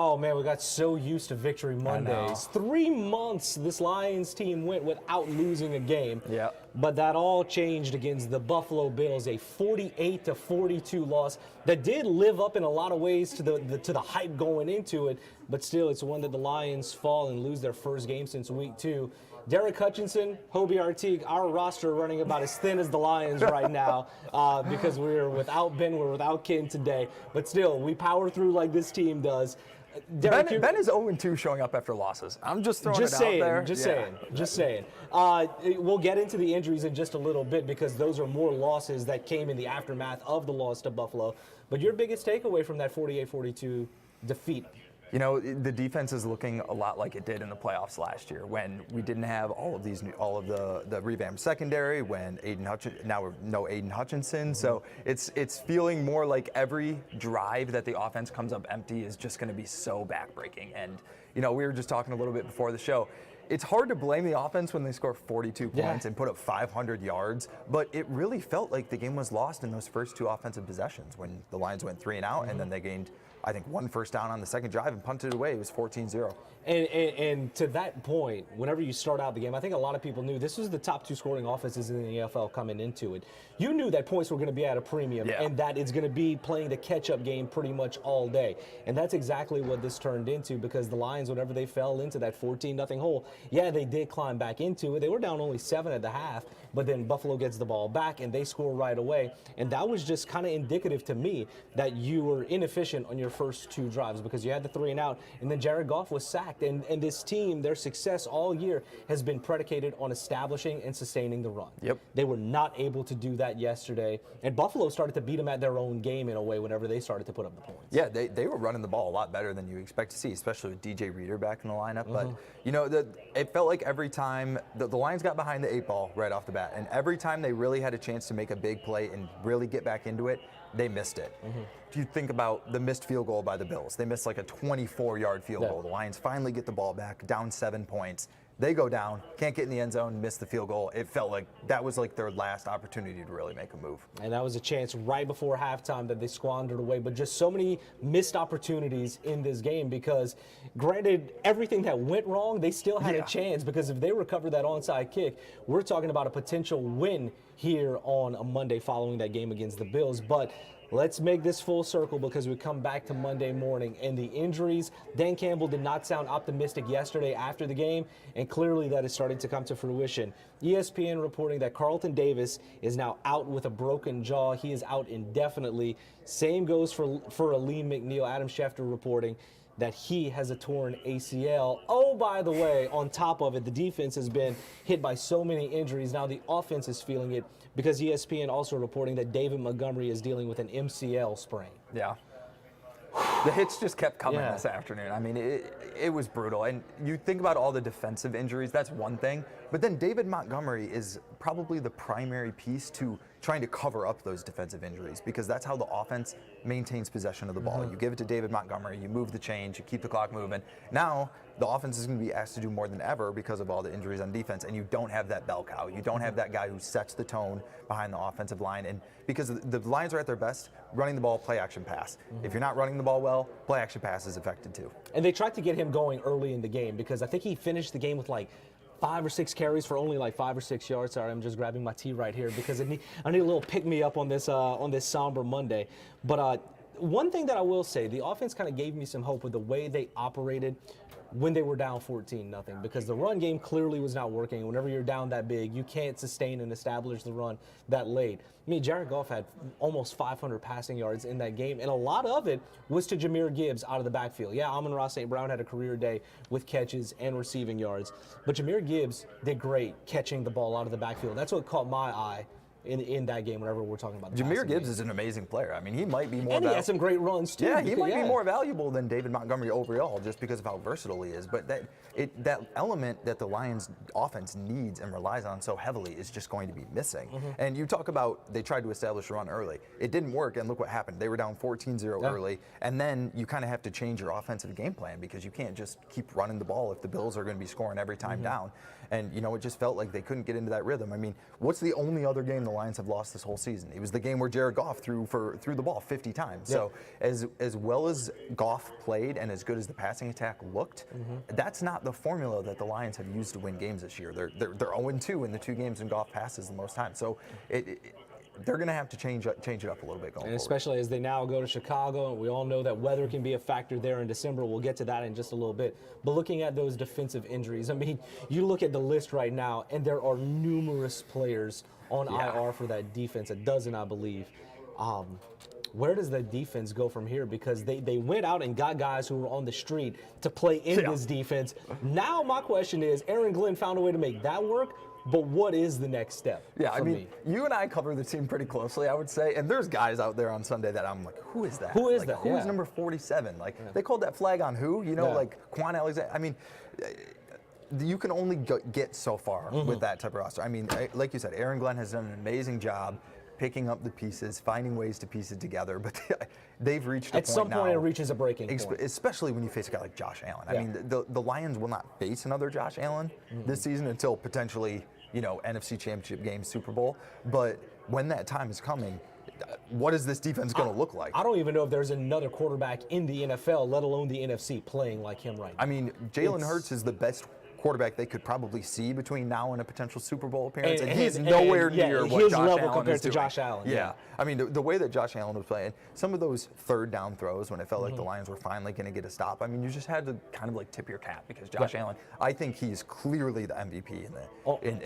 Oh, man, we got so used to Victory Mondays. 3 months this Lions team went without losing a game. Yeah. But that all changed against the Buffalo Bills, a 48-42 loss that did live up in a lot of ways to the hype going into it. But still, it's one that the Lions fall and lose their first game since week 2. Derek Hutchinson, Hobie Artigue, our roster running about as thin as the Lions right now because we're without Ben, we're without Ken today. But still, we power through like this team does. Derek, Ben is 0-2 showing up after losses. I'm just throwing it out there. Just saying. We'll get into the injuries in just a little bit because those are more losses that came in the aftermath of the loss to Buffalo. But your biggest takeaway from that 48-42 defeat? You know, the defense is looking a lot like it did in the playoffs last year when we didn't have all of the revamped secondary, when no Aiden Hutchinson. So it's feeling more like every drive that the offense comes up empty is just going to be so backbreaking. And, you know, we were just talking a little bit before the show. It's hard to blame the offense when they score 42 points and put up 500 yards, but it really felt like the game was lost in those first 2 offensive possessions when the Lions went 3 and out, and then they gained, I think, 1 first down on the second drive and punted it away. It was 14-0. And to that point, whenever you start out the game, I think a lot of people knew this was the top 2 scoring offenses in the NFL coming into it. You knew that points were going to be at a premium and that it's going to be playing the catch-up game pretty much all day. And that's exactly what this turned into because the Lions, whenever they fell into that 14-0 hole, yeah, they did climb back into it. They were down only 7 at the half, but then Buffalo gets the ball back and they score right away. And that was just kind of indicative to me that you were inefficient on your first 2 drives because you had the 3 and out, and then Jared Goff was sacked. And this team, their success all year has been predicated on establishing and sustaining the run. Yep. They were not able to do that yesterday, and Buffalo started to beat them at their own game in a way whenever they started to put up the points. Yeah, they were running the ball a lot better than you expect to see, especially with DJ Reader back in the lineup. But, you know, it felt like every time the Lions got behind the 8 ball right off the bat, and every time they really had a chance to make a big play and really get back into it, they missed it. If you think about the missed field goal by the Bills, they missed like a 24-yard field goal. The Lions finally get the ball back, down 7 points. They go down, can't get in the end zone, miss the field goal. It felt like that was like their last opportunity to really make a move. And that was a chance right before halftime that they squandered away. But just so many missed opportunities in this game because, granted, everything that went wrong, they still had a chance because if they recover that onside kick, we're talking about a potential win here on a Monday following that game against the Bills. But let's make this full circle because we come back to Monday morning and the injuries. Dan Campbell did not sound optimistic yesterday after the game, and clearly that is starting to come to fruition. ESPN reporting that Carlton Davis is now out with a broken jaw. He is out indefinitely. Same goes for Aleem McNeil. Adam Schefter reporting that he has a torn ACL. Oh, by the way, on top of it, the defense has been hit by so many injuries. Now the offense is feeling it because ESPN also reporting that David Montgomery is dealing with an MCL sprain. Yeah. The hits just kept coming this afternoon. I mean, it was brutal. And you think about all the defensive injuries, that's one thing. But then David Montgomery is probably the primary piece to trying to cover up those defensive injuries because that's how the offense maintains possession of the ball. You give it to David Montgomery, you move the chains, you keep the clock moving. Now, the offense is going to be asked to do more than ever because of all the injuries on defense, and you don't have that bell cow. You don't have that guy who sets the tone behind the offensive line. And because the Lions are at their best, running the ball, play action pass. If you're not running the ball well, play action pass is affected too. And they tried to get him going early in the game because I think he finished the game with like 5 or 6 carries for only like 5 or 6 yards. Sorry, I'm just grabbing my tea right here because I need a little pick-me-up on this somber Monday. But one thing that I will say, the offense kind of gave me some hope with the way they operated when they were down 14-0 because the run game clearly was not working. Whenever you're down that big, you can't sustain and establish the run that late. I mean, Jared Goff had almost 500 passing yards in that game, and a lot of it was to Jahmyr Gibbs out of the backfield. Yeah, Amon-Ra St. Brown had a career day with catches and receiving yards, but Jahmyr Gibbs did great catching the ball out of the backfield. That's what caught my eye in that game whenever we're talking about the Jahmyr Gibbs is an amazing player. I mean, he might be more and he had some great runs too. Yeah, he might be more valuable than David Montgomery overall just because of how versatile he is. But that element that the Lions offense needs and relies on so heavily is just going to be missing. And you talk about they tried to establish a run early. It didn't work, and look what happened. They were down 14-0 early, and then you kind of have to change your offensive game plan because you can't just keep running the ball if the Bills are going to be scoring every time down. And, you know, it just felt like they couldn't get into that rhythm. I mean, what's the only other game the Lions have lost this whole season. It was the game where Jared Goff threw the ball 50 times. So as well as Goff played and as good as the passing attack looked, that's not the formula that the Lions have used to win games this year. They're 0-2 in the 2 games when Goff passes the most time. So they're going to have to change it up a little bit going forward. Especially as they now go to Chicago, and we all know that weather can be a factor there in December. We'll get to that in just a little bit. But looking at those defensive injuries, I mean, you look at the list right now, and there are numerous players on IR for that defense, a dozen, I believe. Where does the defense go from here? Because they went out and got guys who were on the street to play in this defense. Now my question is, Aaron Glenn found a way to make that work, but what is the next step? Yeah, I mean, you and I cover the team pretty closely, I would say, and there's guys out there on Sunday that I'm like, who is that? Who is like, that? Who is number 47? Like, they called that flag on who? You know, like Quan Alexander. I mean, you can only get so far with that type of roster. I mean, like you said, Aaron Glenn has done an amazing job picking up the pieces, finding ways to piece it together, but they've reached a point now. At some point, it reaches a breaking point. Especially when you face a guy like Josh Allen. I mean, the Lions will not face another Josh Allen this season until potentially, you know, NFC Championship game, Super Bowl. But when that time is coming, what is this defense going to look like? I don't even know if there's another quarterback in the NFL, let alone the NFC, playing like him right now. I mean, Jalen Hurts is the best quarterback they could probably see between now and a potential Super Bowl appearance, and he's nowhere near what his Josh level Allen compared is to doing. Josh Allen. Yeah, I mean the way that Josh Allen was playing, some of those third down throws when it felt like the Lions were finally going to get a stop. I mean, you just had to kind of like tip your cap because Josh Allen, I think he's clearly the MVP in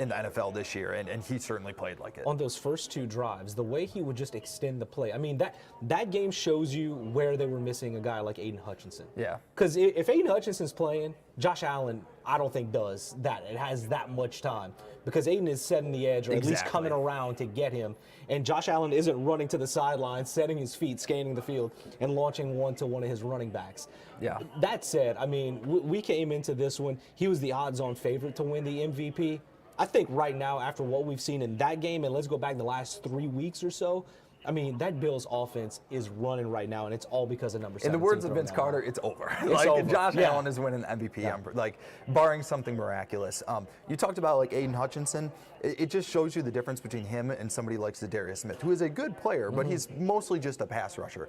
the NFL this year, and he certainly played like it. On those first 2 drives, the way he would just extend the play, I mean, that game shows you where they were missing a guy like Aiden Hutchinson. Yeah. Because if Aiden Hutchinson's playing, Josh Allen, I don't think does that. It has that much time because Aiden is setting the edge or at least coming around to get him. And Josh Allen isn't running to the sideline, setting his feet, scanning the field, and launching one to one of his running backs. Yeah. That said, I mean, we came into this one, he was the odds-on favorite to win the MVP. I think right now, after what we've seen in that game, and let's go back the last 3 weeks or so, I mean, that Bills offense is running right now, and it's all because of number 17. In the words of Vince Carter, it's over. It's over. Josh Allen is winning the MVP, like, barring something miraculous. You talked about, like, Aiden Hutchinson. It just shows you the difference between him and somebody like Zadarius Smith, who is a good player, but he's mostly just a pass rusher.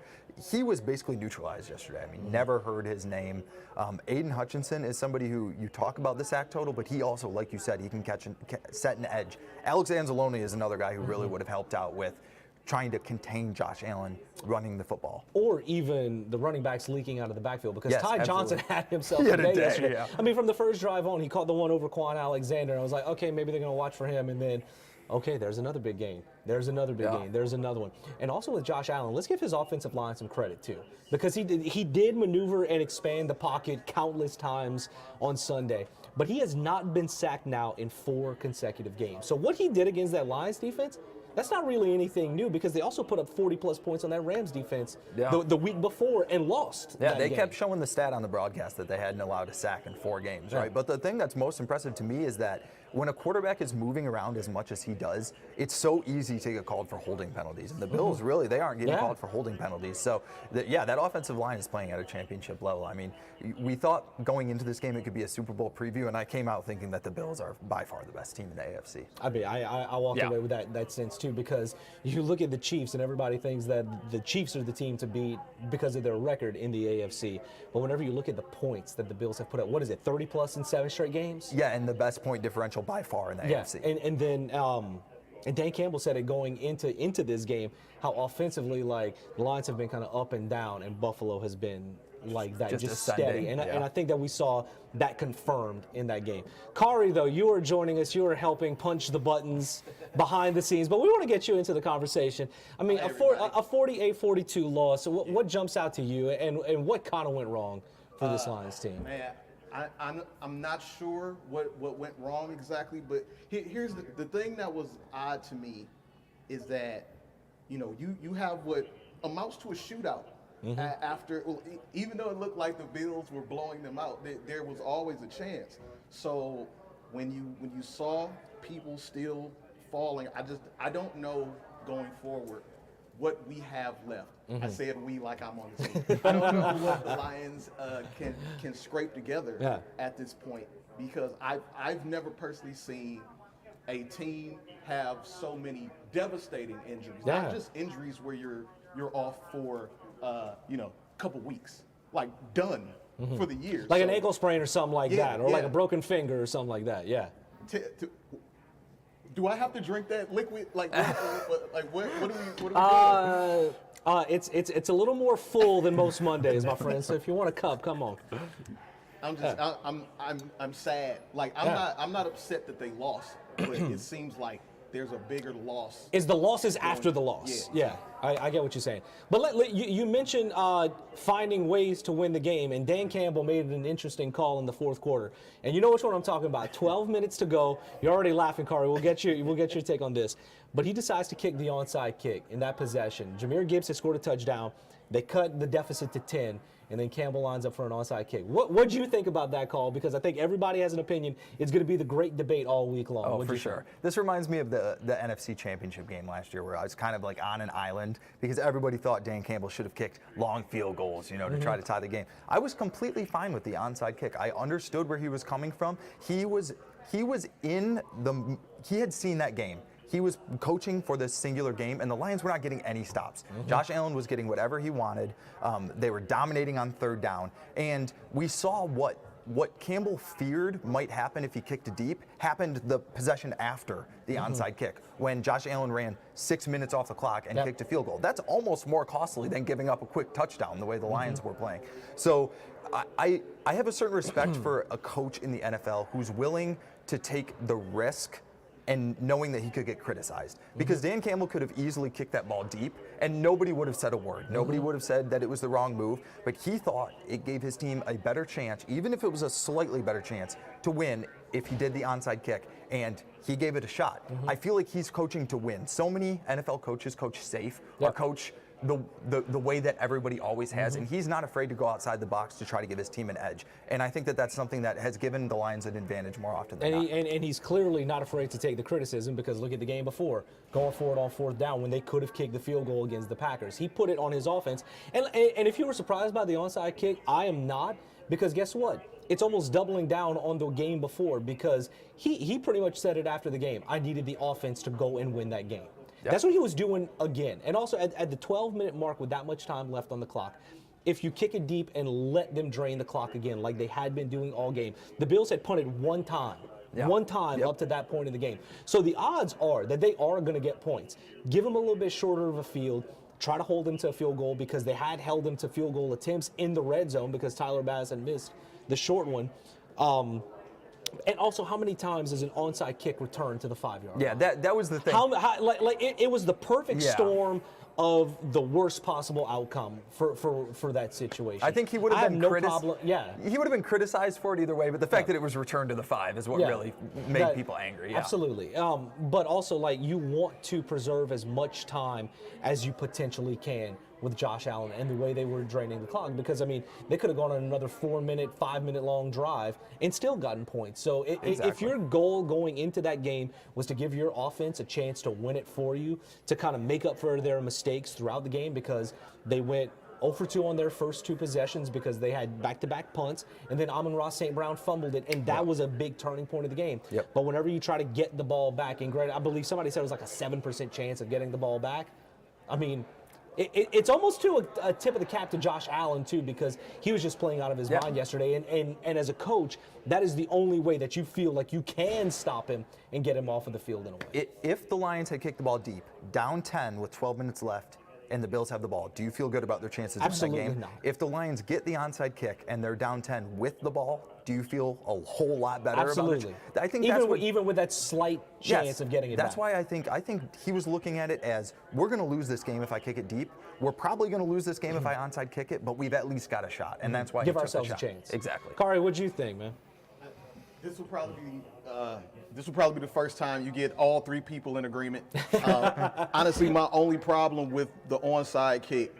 He was basically neutralized yesterday. I mean, never heard his name. Aiden Hutchinson is somebody who you talk about the sack total, but he also, like you said, he can set an edge. Alex Anzalone is another guy who really would have helped out with trying to contain Josh Allen running the football. Or even the running backs leaking out of the backfield because Ty Johnson had himself a a day day yesterday. yeah. I mean, from the first drive on, he caught the one over Quan Alexander. And I was like, okay, maybe they're going to watch for him. And then, okay, there's another big game. There's another big game. There's another one. And also with Josh Allen, let's give his offensive line some credit too, because he did maneuver and expand the pocket countless times on Sunday. But he has not been sacked now in 4 consecutive games. So what he did against that Lions defense, that's not really anything new because they also put up 40-plus points on that Rams defense the week before and lost. Yeah, they kept showing the stat on the broadcast that they hadn't allowed a sack in 4 games, right? But the thing that's most impressive to me is that when a quarterback is moving around as much as he does, it's so easy to get called for holding penalties. And the Bills, really, they aren't getting called for holding penalties. So, that offensive line is playing at a championship level. I mean, we thought going into this game it could be a Super Bowl preview, and I came out thinking that the Bills are by far the best team in the AFC. I mean, I walked away with that sense, too, because you look at the Chiefs, and everybody thinks that the Chiefs are the team to beat because of their record in the AFC. But whenever you look at the points that the Bills have put up, what is it, 30-plus in 7 straight games? Yeah, and the best point differential by far in the AFC. And then and Dan Campbell said it going into this game, how offensively, like, the Lions have been kind of up and down, and Buffalo has been like that, just steady. And I think that we saw that confirmed in that game. Kari, though, you are joining us. You are helping punch the buttons behind the scenes. But we want to get you into the conversation. I mean, a 48-42 loss. So what jumps out to you, and what kind of went wrong for this Lions team? Man, I'm not sure what went wrong exactly, but here's the thing that was odd to me is that, you know, you have what amounts to a shootout. After, even though it looked like the Bills were blowing them out, there was always a chance. So when you saw people still falling, I don't know going forward what we have left. I said we like I'm on the team. I don't know what the Lions can scrape together at this point, because I've never personally seen a team have so many devastating injuries. Yeah. Not just injuries where you're off for a couple weeks, like done for the year. Like So, an ankle sprain or something like Yeah, that, or like yeah. a broken finger or something like that. Yeah. Do I have to drink that liquid? Like what are we doing? It's a little more full than most Mondays, my friend. So if you want a cup, come on. I'm sad. Like I'm not upset that they lost, but it seems like there's a bigger loss. Is the losses after the loss? Yeah, I get what you're saying. But you mentioned finding ways to win the game, and Dan Campbell made an interesting call in the fourth quarter. And you know which one I'm talking about. 12 minutes to go. You're already laughing, Kari. We'll get your take on this. But he decides to kick the onside kick in that possession. Jahmyr Gibbs has scored a touchdown. They cut the deficit to 10. And then Campbell lines up for an onside kick. What do you think about that call? Because I think everybody has an opinion. It's going to be the great debate all week long. Oh, for sure. This reminds me of the NFC Championship game last year, where I was kind of like on an island because everybody thought Dan Campbell should have kicked long field goals, to try to tie the game. I was completely fine with the onside kick. I understood where he was coming from. He had seen that game. He was coaching for this singular game, and the Lions were not getting any stops. Josh Allen was getting whatever he wanted. They were dominating on third down, and we saw what Campbell feared might happen if he kicked it deep happened the possession after the onside kick, when Josh Allen ran 6 minutes off the clock and kicked a field goal. That's almost more costly than giving up a quick touchdown the way the Lions were playing. So I have a certain respect for a coach in the NFL who's willing to take the risk and knowing that he could get criticized. Because Dan Campbell could have easily kicked that ball deep and nobody would have said a word. Nobody would have said that it was the wrong move, but he thought it gave his team a better chance, even if it was a slightly better chance, to win if he did the onside kick, and he gave it a shot. I feel like he's coaching to win. So many NFL coaches coach safe or coach the way that everybody always has, and he's not afraid to go outside the box to try to give his team an edge. And I think that that's something that has given the Lions an advantage more often than not. And he's clearly not afraid to take the criticism, because look at the game before, going for it on fourth down when they could have kicked the field goal against the Packers. He put it on his offense. And if you were surprised by the onside kick, I am not, because guess what? It's almost doubling down on the game before, because he pretty much said it after the game. I needed the offense to go and win that game. Yep. That's what he was doing again. And also at the 12-minute mark with that much time left on the clock, if you kick it deep and let them drain the clock again like they had been doing all game, the Bills had punted one time up to that point in the game. So the odds are that they are going to get points. Give them a little bit shorter of a field. Try to hold them to a field goal, because they had held them to field goal attempts in the red zone because Tyler Bass had missed the short one. And also, how many times does an onside kick return to the 5-yard line? Yeah, that was the thing. It was the perfect storm of the worst possible outcome for that situation. I think he would have been He would have been criticized for it either way, but the fact that it was returned to the 5 is what really made people angry. Yeah. Absolutely. But also, you want to preserve as much time as you potentially can with Josh Allen and the way they were draining the clock, because they could have gone on another 4-minute, 5-minute long drive and still gotten points. So if your goal going into that game was to give your offense a chance to win it for you, to kind of make up for their mistakes throughout the game, because they went 0 for 2 on their first 2 possessions because they had back-to-back punts, and then Amon-Ra St. Brown fumbled it, and that was a big turning point of the game. But whenever you try to get the ball back, and granted, I believe somebody said it was like a 7% chance of getting the ball back. It's almost to a tip of the cap to Josh Allen, too, because he was just playing out of his mind yesterday. And as a coach, that is the only way that you feel like you can stop him and get him off of the field in a way. If the Lions had kicked the ball deep, down 10 with 12 minutes left, and the Bills have the ball, do you feel good about their chances in that game? Absolutely not. If the Lions get the onside kick and they're down 10 with the ball, do you feel a whole lot better about it? I think even with that slight chance of getting it that's back. Why I think he was looking at it as, we're going to lose this game if I kick it deep. We're probably going to lose this game if I onside kick it, but we've at least got a shot, and that's why give he took ourselves the a shot. chance. Exactly. Kari, what'd you think, man? This will probably be the first time you get all 3 people in agreement. Honestly, my only problem with the onside kick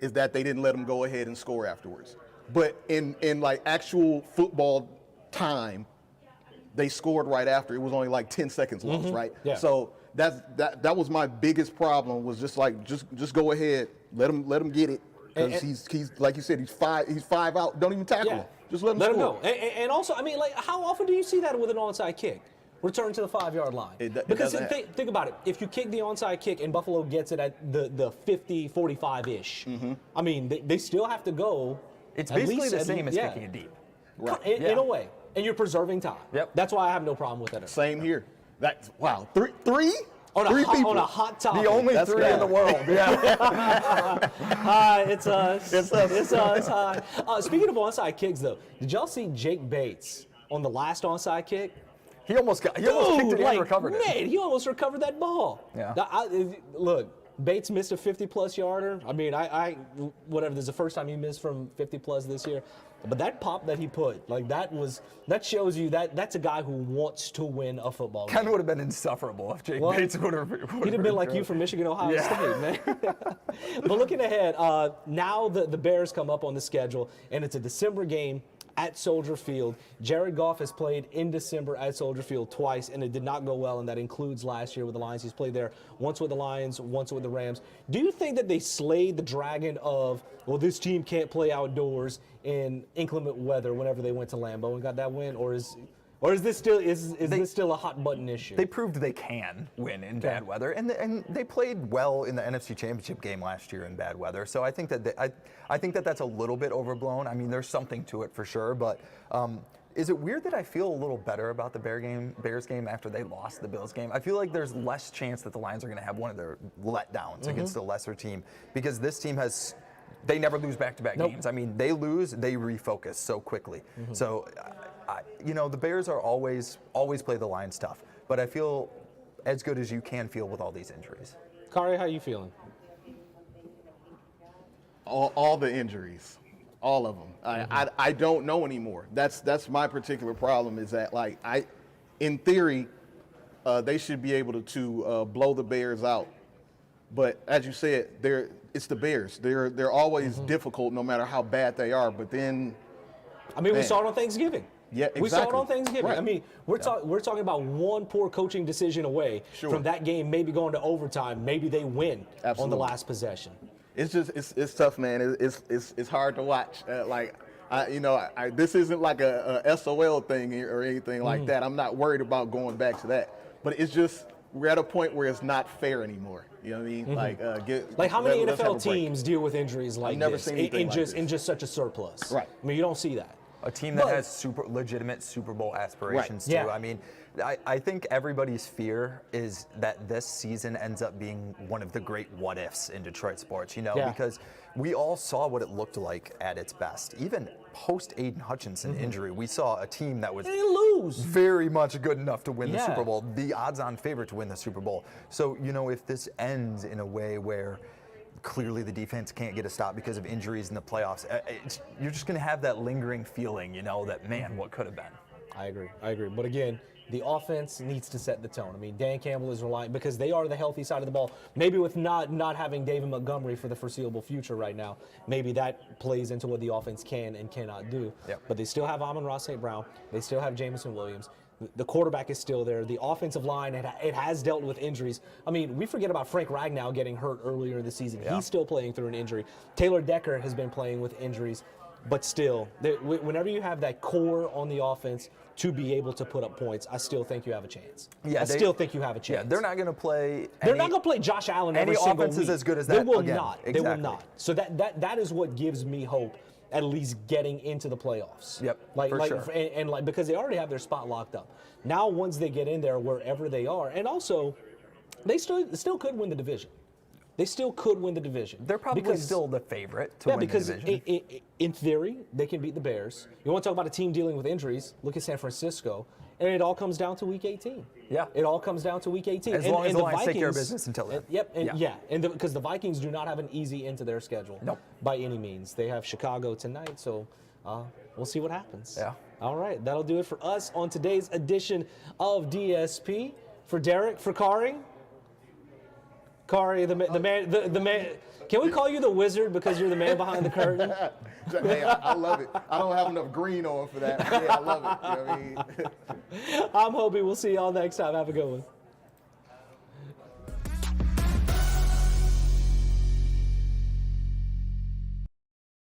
is that they didn't let them go ahead and score afterwards. But in actual football time, they scored right after. It was only 10 seconds lost, right? Yeah. So that was my biggest problem, was just go ahead, let him get it, because he's like you said, he's 5 out. Don't even tackle him. Just let him score. Let him go. And also, how often do you see that with an onside kick? return to the 5-yard line. It Because doesn't think about it. If you kick the onside kick and Buffalo gets it at the 50, 45-ish, I mean, they still have to go. It's at basically least the same as kicking it deep. Right. In a way. And you're preserving time. Yep. That's why I have no problem with that. Same here. That's wow. Three On Three people. on a hot topic. The only That's 3 good. in the world. Yeah. It's us. It's us. Hi. Speaking of onside kicks, though, did y'all see Jake Bates on the last onside kick? He almost kicked it and recovered it. Man, he almost recovered that ball. Yeah. Look, Bates missed a 50-plus yarder. I mean, whatever. This is the first time he missed from 50-plus this year. But that pop that he put, like that shows you that's a guy who wants to win a football game. Ken would have been insufferable if Jake Bates would have. He'd have been like you from Michigan, Ohio State, man. But looking ahead, now the Bears come up on the schedule, and it's a December game at Soldier Field. Jared Goff has played in December at Soldier Field twice, and it did not go well, and that includes last year with the Lions. He's played there once with the Lions, once with the Rams. Do you think that they slayed the dragon of, well, this team can't play outdoors in inclement weather whenever they went to Lambeau and got that win, or is this still this still a hot button issue? They proved they can win in bad weather, and they played well in the NFC Championship game last year in bad weather. So I think that I think that that's a little bit overblown. I mean, there's something to it for sure, but is it weird that I feel a little better about the Bears game after they lost the Bills game? I feel like there's less chance that the Lions are going to have one of their letdowns against a lesser team, because this team they never lose back-to-back games. I mean, they lose, they refocus so quickly. So, the Bears are always play the Lions tough, but I feel as good as you can feel with all these injuries. Kari, how you feeling? All the injuries, all of them. I don't know anymore. That's my particular problem. Is that in theory, they should be able to blow the Bears out, but as you said, it's the Bears. They're always difficult, no matter how bad they are. But then, we saw it on Thanksgiving. Yeah, exactly. We saw it on Thanksgiving. Right. I mean, we're talking about one poor coaching decision away from that game maybe going to overtime. Maybe they win on the last possession. It's just it's tough, man. It's hard to watch. This isn't like a SOL thing or anything like that. I'm not worried about going back to that. But it's just we're at a point where it's not fair anymore. You know what I mean? Like how many NFL teams deal with injuries like I've never this seen anything like this. in just such a surplus? Right. I mean, you don't see that. A team that has legitimate Super Bowl aspirations too. Yeah. I mean, I think everybody's fear is that this season ends up being one of the great what ifs in Detroit sports, because we all saw what it looked like at its best. Even post Aiden Hutchinson injury, we saw a team that was very much good enough to win the Super Bowl, the odds-on favorite to win the Super Bowl. So, if this ends in a way where clearly the defense can't get a stop because of injuries in the playoffs, you're just going to have that lingering feeling, that, man, what could have been. I agree. But again, the offense needs to set the tone. I mean, Dan Campbell is relying, because they are the healthy side of the ball. Maybe with not having David Montgomery for the foreseeable future right now, maybe that plays into what the offense can and cannot do. Yep. But they still have Amon-Ra St. Brown. They still have Jameson Williams. The quarterback is still there. The offensive line, it has dealt with injuries. I mean, we forget about Frank Ragnow getting hurt earlier in the season. Yeah. He's still playing through an injury. Taylor Decker has been playing with injuries. But still, whenever you have that core on the offense to be able to put up points, I still think you have a chance. Yeah, I still think you have a chance. Yeah, they're not going to play. They're not going to play Josh Allen every single week. Any offense is as good as that. They will again. not. Exactly. They will not. So that is what gives me hope, at least getting into the playoffs. Yep, for sure. And because they already have their spot locked up. Now, once they get in there, wherever they are, and also, they still could win the division. They still could win the division. They're probably still the favorite to win the division. Because in theory, they can beat the Bears. You want to talk about a team dealing with injuries, look at San Francisco, and it all comes down to Week 18. Yeah. It all comes down to Week 18. As long as the Lions take care of business until then. Because the Vikings do not have an easy into their schedule by any means. They have Chicago tonight, so we'll see what happens. Yeah. All right, that'll do it for us on today's edition of DSP. For Derek, for Kari, the man. Can we call you the wizard because you're the man behind the curtain? Hey, I love it. I don't have enough green on for that. Yeah, I love it. You know what I mean? I'm Hobie. We'll see y'all next time. Have a good one.